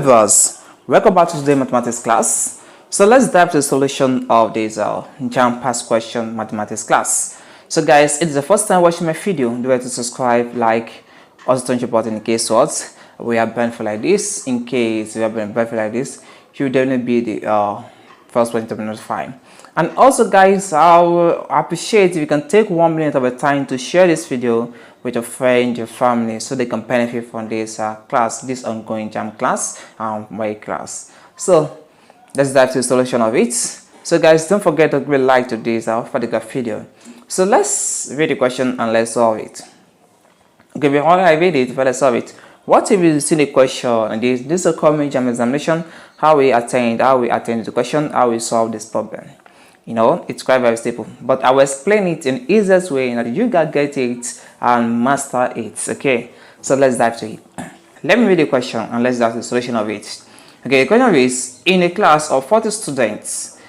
viewers, welcome back to today's mathematics class. So let's dive to the solution of this JAMB past question mathematics class. So guys, it's the first time watching my video, don't forget to subscribe, like, also turn your button in case what we have benefit like this. In case we have been benefit like this, you will definitely be the first one to be notified. And also guys, I will appreciate if you can take 1 minute of your time to share this video with your friend, your family, so they can benefit from this class, this ongoing JAMB class, my class. So let's dive to the solution of it. So guys, don't forget to give a like to this particular video. So let's read the question and let's solve it. Okay, before I read it, let's solve it. What if you see the question and this is a common JAMB examination, how we attend to the question, how we solve this problem. You know, it's quite very simple, but I will explain it in the easiest way that you can get it and master it. Okay, so let's dive to it. Let me read the question and let's dive to the solution of it. Okay, the question is, in a class of 40 students,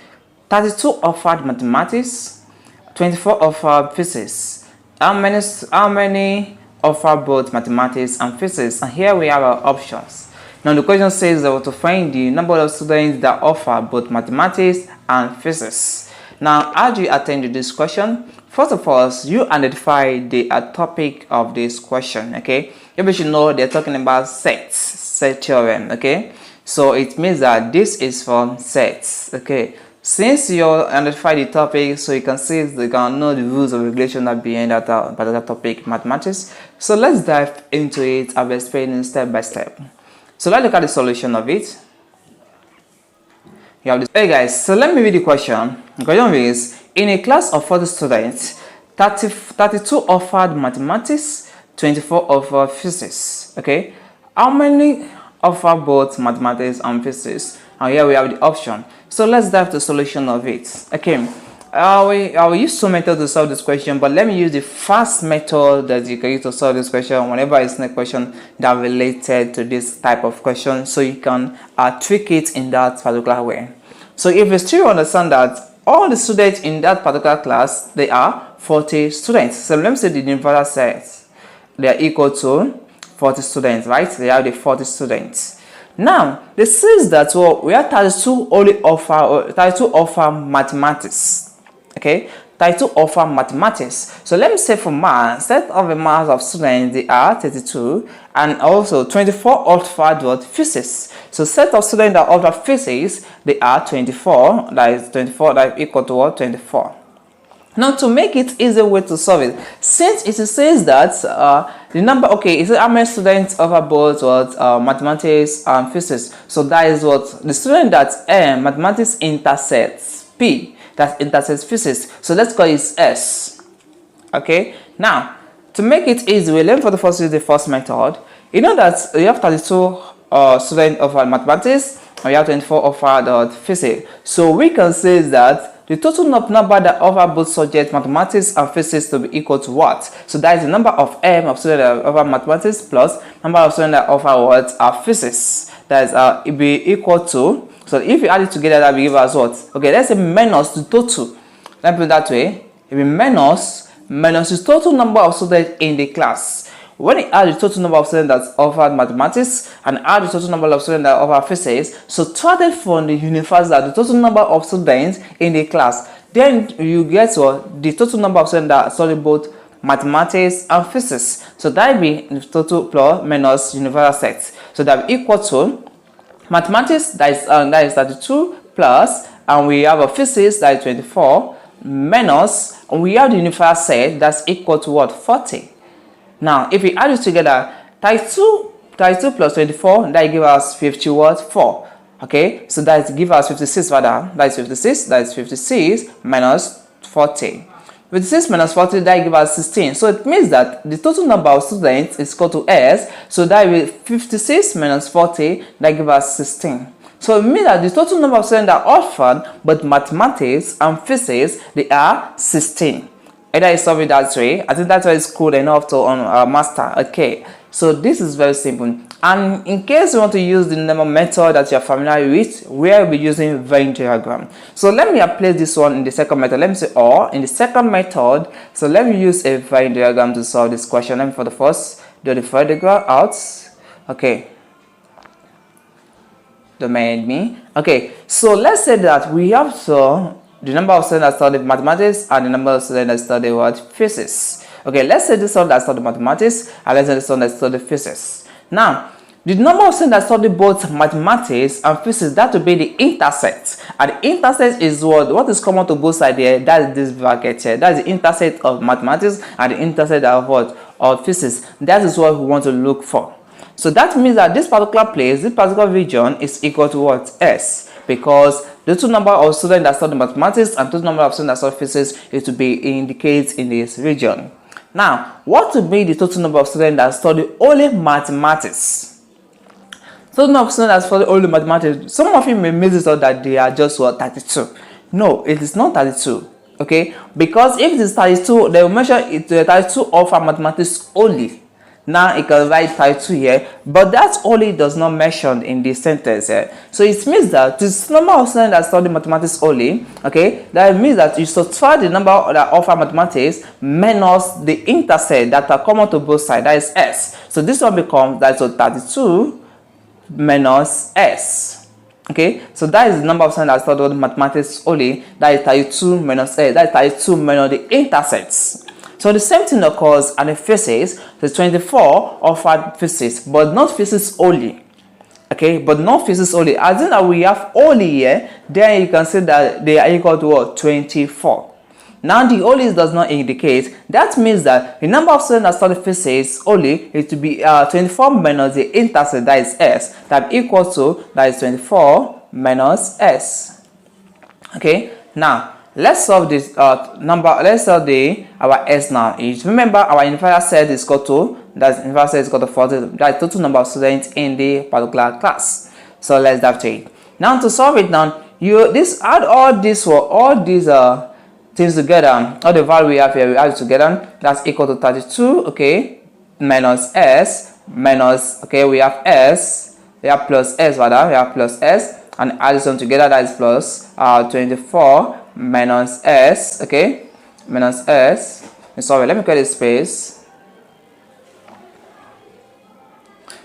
32 offered mathematics, 24 offered physics. How many offer both mathematics and physics? And here we have our options. Now the question says that to find the number of students that offer both mathematics and physics. Now, how do you attend to this question? First of all, you identify the topic of this question. Okay, you should know they're talking about set theorem. Okay, so it means that this is from sets. Okay, since you identify the topic, so you can see you can know the rules of regulation that behind that particular topic, mathematics. So let's dive into it. I'll be explaining step by step. So let's look at the solution of it. You have this. Hey guys, so let me read the question. The question is, in a class of 40 students, 32 offered mathematics, 24 offered physics. Okay, how many offer both mathematics and physics? And here we have the option. So let's dive to the solution of it. Okay, I will use two methods to solve this question, but let me use the first method that you can use to solve this question whenever it's a question that related to this type of question, so you can tweak it in that particular way. So if you still understand that all the students in that particular class, they are 40 students. So let me say the universal set, they are equal to 40 students, right? They have the 40 students. Now, this says that we have 32 only offer mathematics. Okay, 32 offer mathematics. So let me say for math, set of the mass of students, they are 32, and also 24 offered what? Physics. So set of students that offer physics, they are 24. That is 24, that is equal to what? 24. Now to make it easy way to solve it, since it says that the number, okay, is how many students offer both what mathematics and physics. So that is what the student that mathematics intersects P, that intersects physics. So let's call it S. Okay. Now to make it easy, we learn for the first use the first method. You know that you have 32 students offer mathematics and you have 24 offer physics. So we can say that the total number that offer both subjects, mathematics and physics, to be equal to what? So that is the number of M of students that offer mathematics plus number of students that offer what? Physics. That is it be equal to, so if you add it together, that will give us what? Okay, let's say minus the total. Let me put it that way. It will be minus the total number of students in the class. When you add the total number of students that offer mathematics and add the total number of students that offer physics, subtracted from the universal, the total number of students in the class, then you get what? The total number of students that study both mathematics and physics. So that will be the total plus minus universal set. So that will equal to mathematics, that is 32 plus, and we have a physics that is 24 minus, and we have the universal set that's equal to what? 40. Now, if we add it together, 32 plus 24, that gives us 50 what? 4. Okay, so that gives us 56 rather. That is 56 minus 40. 56 minus 40, that gives us 16. So it means that the total number of students is equal to S. So that will be 56 minus 40, that gives us 16. So it means that the total number of students that are offered but mathematics and physics, they are 16. Either you solve it that way, I think that's why it's cool enough to master. Okay, so this is very simple. And in case you want to use the number method that you're familiar with, we'll be using Venn diagram. So let me apply this one in the second method. Let me say, or in the second method, so let me use a Venn diagram to solve this question. Let me for the first do the Venn diagram out. Okay, Don't mind me. Okay, so let's say that we have the number of students that study mathematics and the number of students that study what? Physics. Okay, let's say this one that study mathematics and let's say this one that study physics. Now, the number of students that study both mathematics and physics, that will be the intercept. And the intercept is what is common to both sides here. That is this bracket here. That is the intercept of mathematics and the intercept of what? Of physics. That is what we want to look for. So that means that this particular place, this particular region is equal to what? S. Because the total number of students that study mathematics and total number of students that study physics is to be indicated in this region. Now, what will be the total number of students that study only mathematics? Total number of students that study only mathematics. Some of you may miss it out that they are just what? 32. No, it is not 32. Okay, because if it is 32, they will measure it to 32 offer mathematics only. Now you can write 32 here, but that only does not mention in this sentence here. So it means that this number of students that study mathematics only, okay, that means that you subtract the number that offer mathematics minus the intercept that are common to both sides, that is S. So this one becomes that is 32 minus S. Okay, so that is the number of students that study mathematics only, that is 32 minus S, that is 32 minus the intercepts. So the same thing occurs in the physics. The 24 offered physics, but not physics only. Okay, but not physics only. As in that we have only here, then you can see that they are equal to what? 24. Now the only does not indicate. That means that the number of students that study physics only is to be 24 minus the intercept, that is S, that equals to, that is 24 minus S. Okay, now let's solve this number. Let's solve our S now. Remember our universal set is equal to, that's universal set is equal to 40. That's total number of students in the particular class. So let's dive to it. Now to solve it now, you add all these things together. All the value we have here, we add it together. That's equal to 32. Okay, minus S minus, okay, we have S, we have plus S rather, we have plus S, and add this one together. That is plus 24 minus S, okay, minus S. Sorry, let me create a space.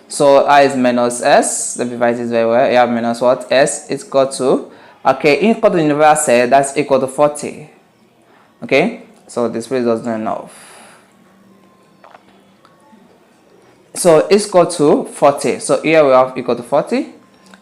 So I is minus S. Let me write this very well. You have minus what? S is equal to, okay, equal to the universal set, that's equal to 40. Okay, so this place does not enough. So it's equal to 40. So here we have equal to 40.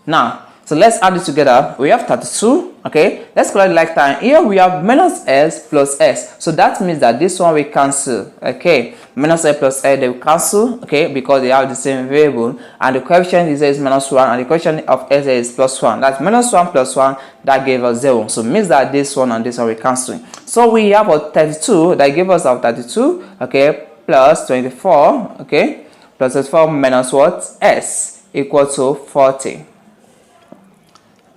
Now, so let's add it together. We have 32. Okay, let's collect like time. Here we have minus S plus S. So that means that this one we cancel. Okay, minus S plus S, they will cancel. Okay, because they have the same variable. And the coefficient is minus 1. And the coefficient of S is plus 1. That's minus 1 plus 1. That gave us 0. So it means that this one and this one we cancel. So we have a 32. That gave us our 32. Okay, plus 24. Okay, plus 24 minus what? S equal to 40.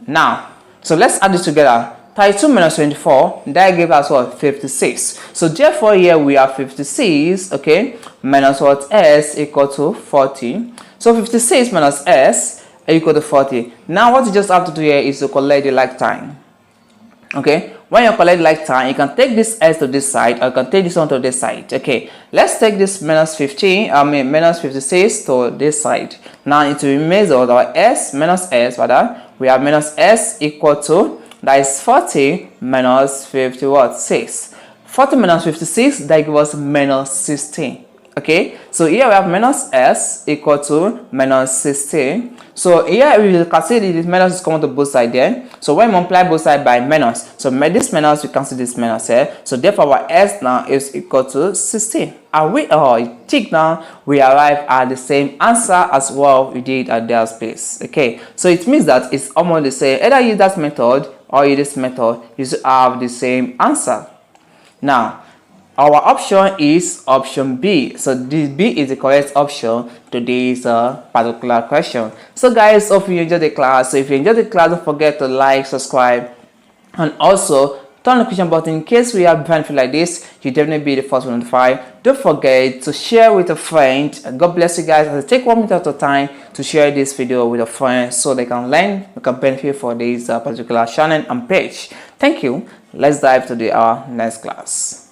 Now, so let's add this together. 32 minus 24, that gives us what? 56. So therefore here we have 56, okay, minus what? S equal to 40. So 56 minus S equal to 40. Now what you just have to do here is to collect the like time. Okay, when you collect like time, you can take this S to this side, or you can take this one to this side. Okay, let's take this minus 56 to this side. Now it remains with our S minus S, rather we have minus S equal to, that is 40 minus 56. 40 minus 56, that gives us minus 16. Okay, so here we have minus S equal to minus 16. So here we can see this minus is common to both sides there. So when we multiply both sides by minus, so this minus, we cancel this minus here. So therefore our S now is equal to 16. And we tick now, we arrive at the same answer as well we did at their place. Okay, so it means that it's almost the same. Either use that method or use this method, you should have the same answer. Now, our option is option B. So this B is the correct option to this particular question. So guys, hope you enjoyed the class. So if you enjoyed the class, don't forget to like, subscribe, and also turn on the notification button in case we have benefit like this. You definitely be the first one notified. Don't forget to share with a friend. God bless you guys. As I take 1 minute at a time to share this video with a friend so they can learn, they can benefit for this particular channel and page. Thank you. Let's dive to our next class.